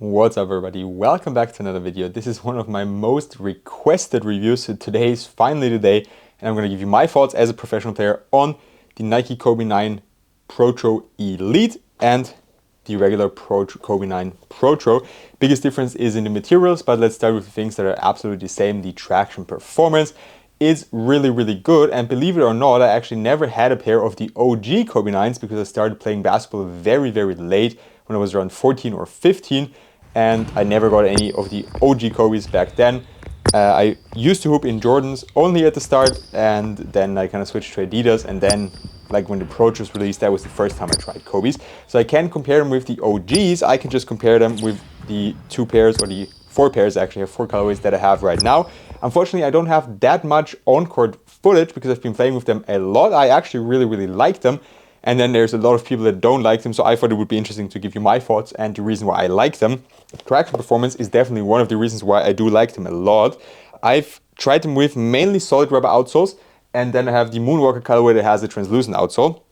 What's up everybody, welcome back to another video. This is one of my most requested reviews, so today is finally the day and I'm going to give you my thoughts as a professional player on the Nike Kobe 9 PROTRO Elite and the regular Kobe 9 PROTRO. Biggest difference is in the materials, but let's start with the things that are absolutely the same. The traction performance is really good, and believe it or not, I actually never had a pair of the OG Kobe 9s because I started playing basketball very late when I was around 14 or 15. And I never got any of the OG Kobe's back then. I used to hoop in Jordans only at the start, and then I kind of switched to Adidas, and then like when the PROTRO was released, that was the first time I tried Kobe's. So I can't compare them with the OGs, I can just compare them with the 2 pairs, or the 4 pairs actually, I have 4 colorways that I have right now. Unfortunately, I don't have that much on-court footage because I've been playing with them a lot. I actually really like them. And then there's a lot of people that don't like them, so I thought it would be interesting to give you my thoughts and the reason why I like them. Traction performance is definitely one of the reasons why I do like them a lot. I've tried them with mainly solid rubber outsoles, and then I have the Moonwalker colorway that has a translucent outsole.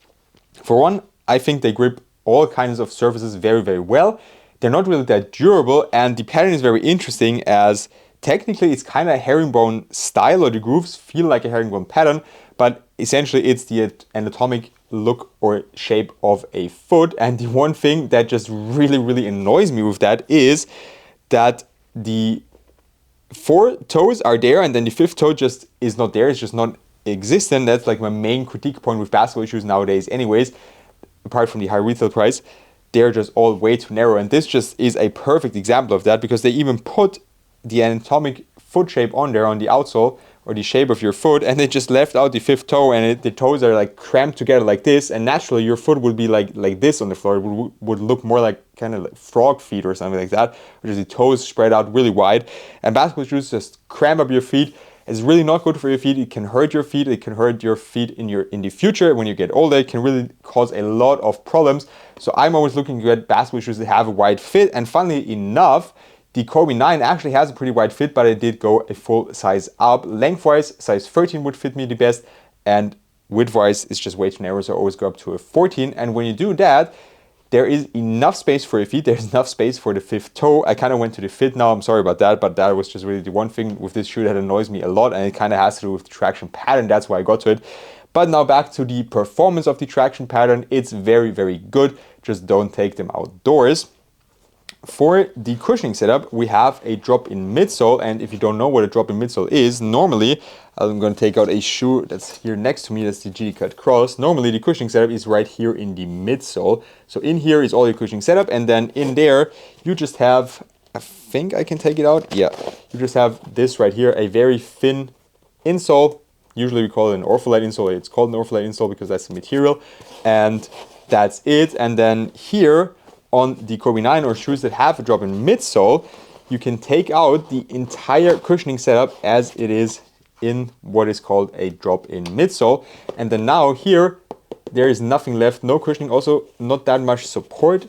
For one, I think they grip all kinds of surfaces very well. They're not really that durable, and the pattern is very interesting as technically it's kind of a herringbone style, or the grooves feel like a herringbone pattern, but essentially it's the anatomic look or shape of a foot. And the one thing that just really annoys me with that is that the 4 toes are there and then the 5th toe just is not there, it's just not existent. That's like my main critique point with basketball shoes nowadays anyways, apart from the high retail price. They're just all way too narrow, and this just is a perfect example of that, because they even put the anatomic foot shape on there on the outsole, or the shape of your foot, and they just left out the 5th toe, and the toes are like cramped together like this, and naturally your foot would be like this on the floor. It would look more like kind of like frog feet or something like that, which is the toes spread out really wide. And basketball shoes just cramp up your feet. It's really not good for your feet. It can hurt your feet. It can hurt your feet in the future when you get older. It can really cause a lot of problems. So I'm always looking to get basketball shoes that have a wide fit, and funnily enough, the Kobe 9 actually has a pretty wide fit, but I did go a full size up. Lengthwise, size 13 would fit me the best, and widthwise it's just way too narrow, so I always go up to a 14. And when you do that, there is enough space for your feet, there's enough space for the 5th toe. I kind of went to the fit now, I'm sorry about that, but that was just really the one thing with this shoe that annoys me a lot, and it kind of has to do with the traction pattern, that's why I got to it. But now back to the performance of the traction pattern. It's very good, just don't take them outdoors. For the cushioning setup, we have a drop-in midsole, and if you don't know what a drop-in midsole is, normally, I'm going to take out a shoe that's here next to me, that's the GD Cut Cross. Normally the cushioning setup is right here in the midsole. So in here is all your cushioning setup, and then in there you just have, I think I can take it out, yeah, you just have this right here, a very thin insole. Usually we call it an ortholite insole. It's called an ortholite insole because that's the material, and that's it. And then here on the Kobe 9 or shoes that have a drop-in midsole, you can take out the entire cushioning setup as it is in what is called a drop-in midsole. And then now here, there is nothing left, no cushioning, also not that much support.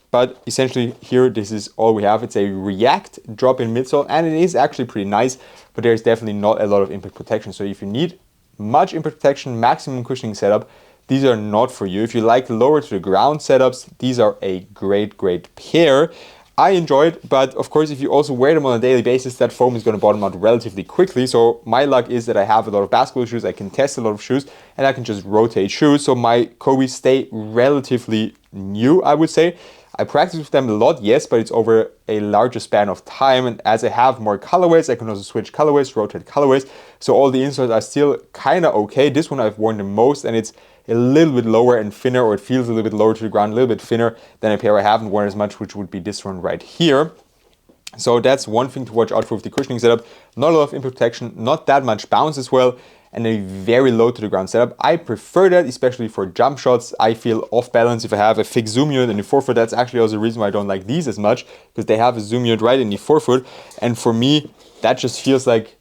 But essentially here, this is all we have. It's a React drop-in midsole, and it is actually pretty nice, but there's definitely not a lot of impact protection. So if you need much impact protection, maximum cushioning setup, these are not for you. If you like lower to the ground setups, these are a great pair. I enjoyed, but of course, if you also wear them on a daily basis, that foam is going to bottom out relatively quickly. So my luck is that I have a lot of basketball shoes, I can test a lot of shoes, and I can just rotate shoes. So my Kobe's stay relatively new, I would say. I practice with them a lot, yes, but it's over a larger span of time. And as I have more colorways, I can also switch colorways, rotate colorways. So all the insoles are still kind of okay. This one I've worn the most, and it's a little bit lower and thinner, or it feels a little bit lower to the ground, a little bit thinner than a pair I haven't worn as much, which would be this one right here. So that's one thing to watch out for with the cushioning setup. Not a lot of impact protection, not that much bounce as well, and a very low to the ground setup. I prefer that, especially for jump shots. I feel off balance if I have a fixed zoom unit in the forefoot. That's actually also the reason why I don't like these as much, because they have a zoom unit right in the forefoot, and for me, that just feels like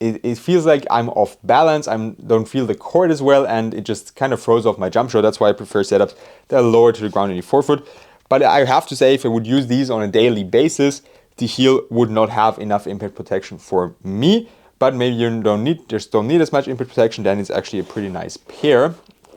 it feels like I'm off balance. I don't feel the court as well, and it just kind of throws off my jump shot. That's why I prefer setups that are lower to the ground in the forefoot. But I have to say, if I would use these on a daily basis, the heel would not have enough impact protection for me. But maybe you just don't need as much impact protection, then it's actually a pretty nice pair.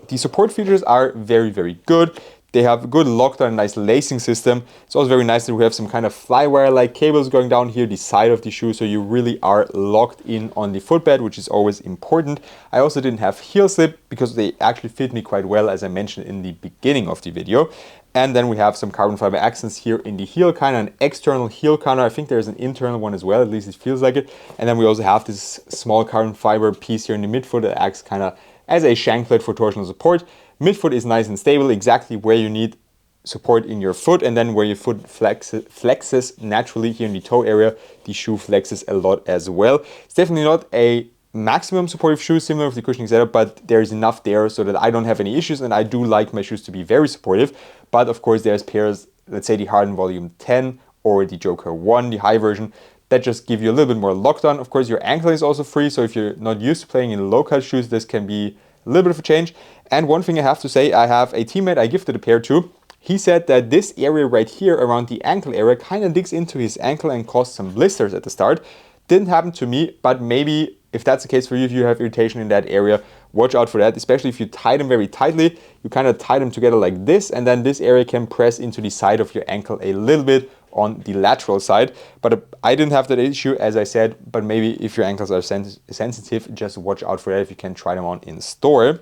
The support features are very good. They have good lockdown, nice lacing system. It's also very nice that we have some kind of flywire-like cables going down here, the side of the shoe, so you really are locked in on the footbed, which is always important. I also didn't have heel slip because they actually fit me quite well, as I mentioned in the beginning of the video. And then we have some carbon fiber accents here in the heel, kind of an external heel counter. I think there's an internal one as well, at least it feels like it. And then we also have this small carbon fiber piece here in the midfoot that acts kind of as a shank plate for torsional support. Midfoot is nice and stable, exactly where you need support in your foot, and then where your foot flexes naturally here in the toe area, the shoe flexes a lot as well. It's definitely not a maximum supportive shoe, similar with the cushioning setup, but there's enough there so that I don't have any issues, and I do like my shoes to be very supportive. But of course there's pairs, let's say the Harden Volume 10 or the Joker 1, the high version, that just give you a little bit more lockdown. Of course your ankle is also free, so if you're not used to playing in low-cut shoes, this can be a little bit of a change. And one thing I have to say, I have a teammate I gifted a pair to. He said that this area right here around the ankle area kind of digs into his ankle and caused some blisters at the start. Didn't happen to me, but maybe if that's the case for you, if you have irritation in that area, watch out for that, especially if you tie them very tightly. You kind of tie them together like this, and then this area can press into the side of your ankle a little bit on the lateral side. But I didn't have that issue, as I said, but maybe if your ankles are sensitive, just watch out for that if you can try them on in store.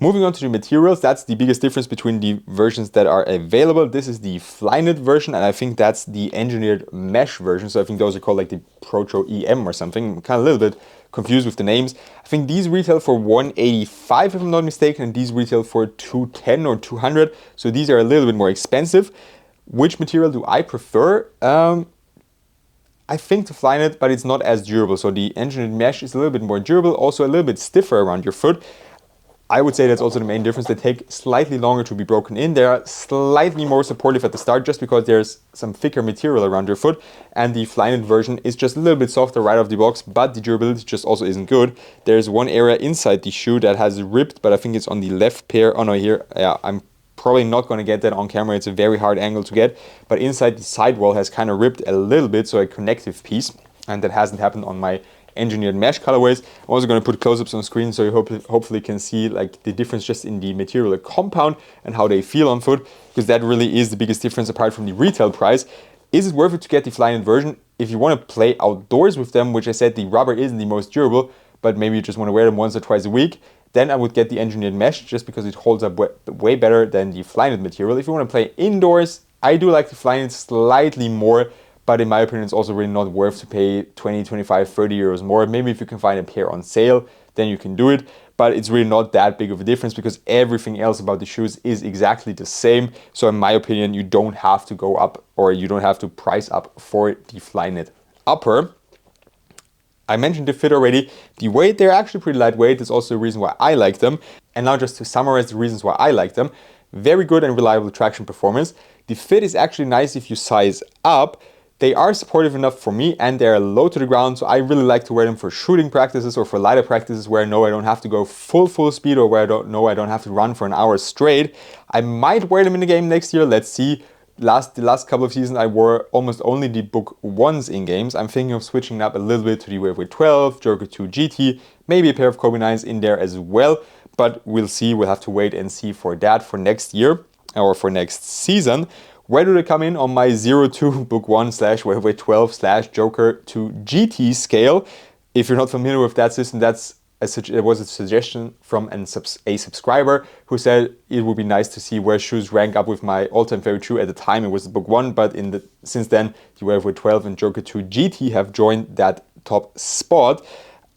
Moving on to the materials, that's the biggest difference between the versions that are available. This is the Flyknit version, and I think that's the engineered mesh version. So I think those are called like the PROTRO EM or something. I'm kind of a little bit confused with the names. I think these retail for $185 if I'm not mistaken, and these retail for $210 or $200. So these are a little bit more expensive. Which material do I prefer? I think the Flyknit, but it's not as durable. So the engineered mesh is a little bit more durable, also a little bit stiffer around your foot. I would say that's also the main difference. They take slightly longer to be broken in. They are slightly more supportive at the start just because there's some thicker material around your foot. And the Flyknit version is just a little bit softer right off the box, but the durability just also isn't good. There's one area inside the shoe that has ripped, but I think it's on the left pair. Oh no, here, yeah, I'm probably not going to get that on camera. It's a very hard angle to get. But inside the sidewall has kind of ripped a little bit, so a connective piece. And that hasn't happened on my engineered mesh colorways. I'm also going to put close-ups on screen so you hopefully can see like the difference just in the material compound and how they feel on foot, because that really is the biggest difference apart from the retail price. Is it worth it to get the Flyknit version? If you want to play outdoors with them, which I said the rubber isn't the most durable, but maybe you just want to wear them once or twice a week, then I would get the engineered mesh just because it holds up way better than the Flyknit material. If you want to play indoors, I do like the Flyknit slightly more, but in my opinion, it's also really not worth to pay 20, 25, 30 euros more. Maybe if you can find a pair on sale, then you can do it. But it's really not that big of a difference because everything else about the shoes is exactly the same. So in my opinion, you don't have to go up, or you don't have to price up for the Flyknit upper. I mentioned the fit already. The weight, they're actually pretty lightweight. That's also the reason why I like them. And now just to summarize the reasons why I like them. Very good and reliable traction performance. The fit is actually nice if you size up. They are supportive enough for me, and they're low to the ground, so I really like to wear them for shooting practices or for lighter practices where I know I don't have to go full speed, or where I don't have to run for an hour straight. I might wear them in the game next year, let's see. The last couple of seasons I wore almost only the Book 1s in games. I'm thinking of switching up a little bit to the Wave 12, Joker 2 GT, maybe a pair of Kobe 9s in there as well, but we'll see. We'll have to wait and see for that for next year or for next season. Where do they come in on my 0-2 Book 1 / Wave 12 / Joker 2 GT scale? If you're not familiar with that system, it was a suggestion from a subscriber who said it would be nice to see where shoes rank up with my all-time favorite shoe. At the time it was the Book 1, but since then the Wave 12 and Joker 2 GT have joined that top spot.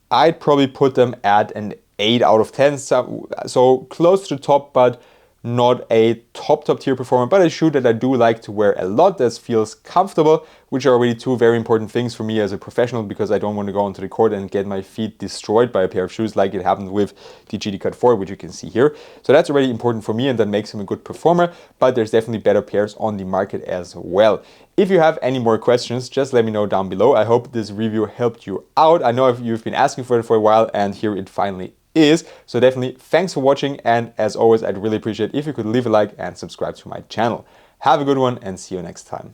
I'd probably put them at an 8 out of 10, so close to the top, but not a top tier performer, but a shoe that I do like to wear a lot, that feels comfortable, which are already two very important things for me as a professional, because I don't want to go onto the court and get my feet destroyed by a pair of shoes like it happened with the GT Cut 4, which you can see here. So that's already important for me, and that makes him a good performer, but there's definitely better pairs on the market as well. If you have any more questions, just let me know down below. I hope this review helped you out. I know you've been asking for it for a while, and here it finally is. So definitely thanks for watching, and as always, I'd really appreciate if you could leave a like and subscribe to my channel. Have a good one and see you next time.